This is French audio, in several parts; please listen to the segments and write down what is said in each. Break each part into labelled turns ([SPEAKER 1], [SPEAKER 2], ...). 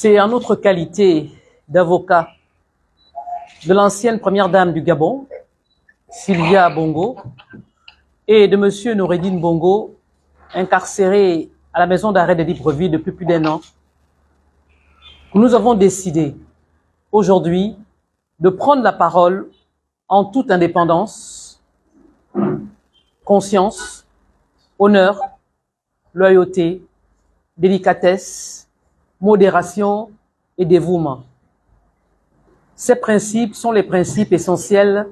[SPEAKER 1] C'est en notre qualité d'avocat de l'ancienne première dame du Gabon, Sylvia Bongo, et de monsieur Noureddine Bongo, incarcéré à la maison d'arrêt de Libreville depuis plus d'1 an, que nous avons décidé aujourd'hui de prendre la parole en toute indépendance, conscience, honneur, loyauté, délicatesse, modération et dévouement. Ces principes sont les principes essentiels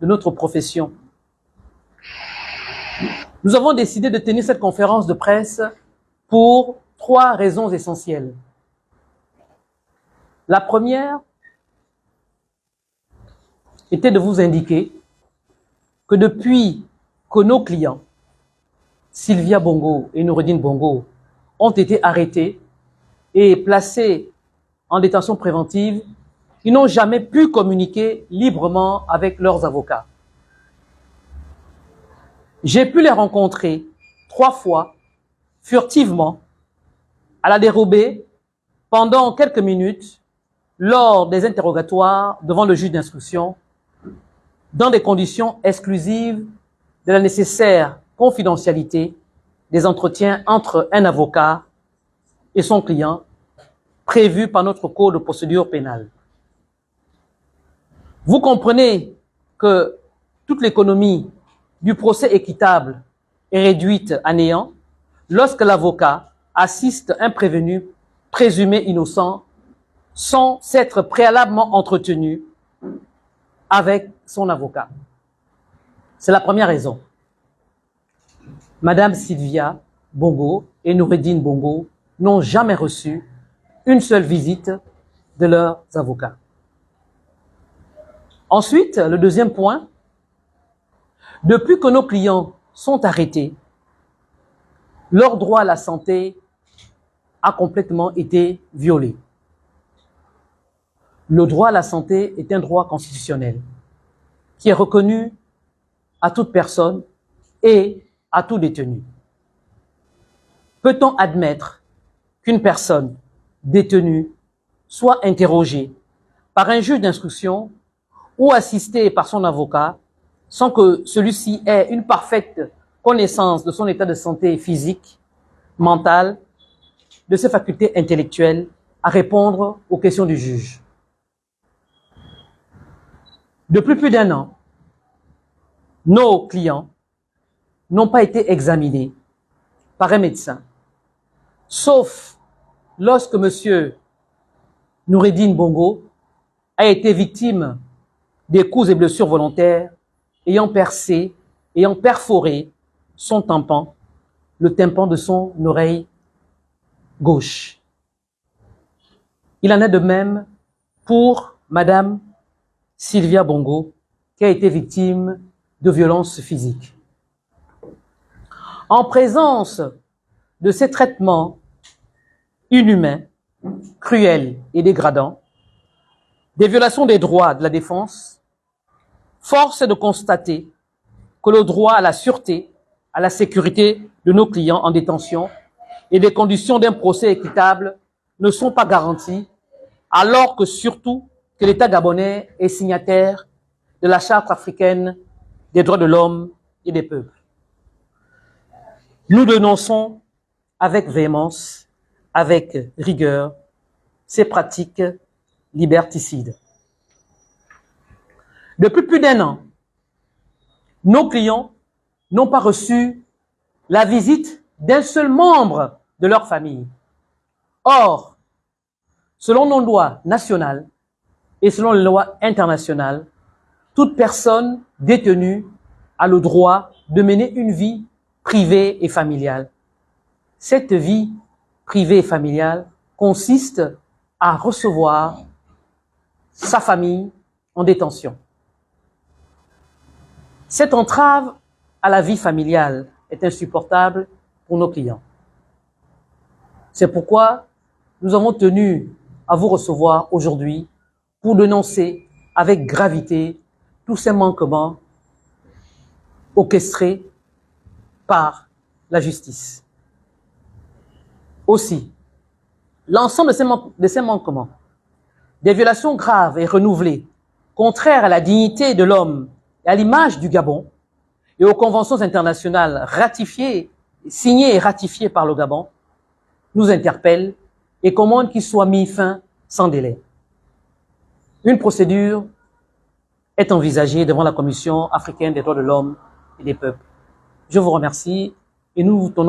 [SPEAKER 1] de notre profession. Nous avons décidé de tenir cette conférence de presse pour 3 raisons essentielles. La première était de vous indiquer que depuis que nos clients, Sylvia Bongo et Noureddine Bongo, ont été arrêtés et placés en détention préventive, ils n'ont jamais pu communiquer librement avec leurs avocats. J'ai pu les rencontrer 3 fois, furtivement, à la dérobée, pendant quelques minutes, lors des interrogatoires devant le juge d'instruction, dans des conditions exclusives de la nécessaire confidentialité des entretiens entre un avocat et son client, prévus par notre code de procédure pénale. Vous comprenez que toute l'économie du procès équitable est réduite à néant lorsque l'avocat assiste un prévenu présumé innocent sans s'être préalablement entretenu avec son avocat. C'est la première raison. Madame Sylvia Bongo et Noureddine Bongo n'ont jamais reçu une seule visite de leurs avocats. Ensuite, le deuxième point, depuis que nos clients sont arrêtés, leur droit à la santé a complètement été violé. Le droit à la santé est un droit constitutionnel qui est reconnu à toute personne et à tout détenu. Peut-on admettre qu'une personne détenue soit interrogée par un juge d'instruction ou assistée par son avocat sans que celui-ci ait une parfaite connaissance de son état de santé physique, mentale, de ses facultés intellectuelles à répondre aux questions du juge? Depuis plus d'1 an, nos clients n'ont pas été examinés par un médecin, sauf lorsque M. Noureddine Bongo a été victime des coups et blessures volontaires ayant perforé son tympan, le tympan de son oreille gauche. Il en est de même pour Madame Sylvia Bongo, qui a été victime de violences physiques. En présence de ces traitements inhumains, cruels et dégradants, des violations des droits de la défense, force est de constater que le droit à la sûreté, à la sécurité de nos clients en détention et des conditions d'un procès équitable ne sont pas garantis, alors que surtout que l'État gabonais est signataire de la Charte africaine des droits de l'homme et des peuples. Nous dénonçons avec véhémence, avec rigueur, ces pratiques liberticides. Depuis plus d'1 an, nos clients n'ont pas reçu la visite d'un seul membre de leur famille. Or, selon nos lois nationales et selon les lois internationales, toute personne détenue a le droit de mener une vie privée et familiale. Cette vie privée et familiale consiste à recevoir sa famille en détention. Cette entrave à la vie familiale est insupportable pour nos clients. C'est pourquoi nous avons tenu à vous recevoir aujourd'hui pour dénoncer avec gravité tous ces manquements orchestrés par la justice. Aussi, L'ensemble de ces manquements, des violations graves et renouvelées, contraires à la dignité de l'homme et à l'image du Gabon et aux conventions internationales ratifiées, signées et ratifiées par le Gabon, nous interpellent et commandent qu'il soit mis fin sans délai. Une procédure est envisagée devant la Commission africaine des droits de l'homme et des peuples. Je vous remercie et nous vous tenons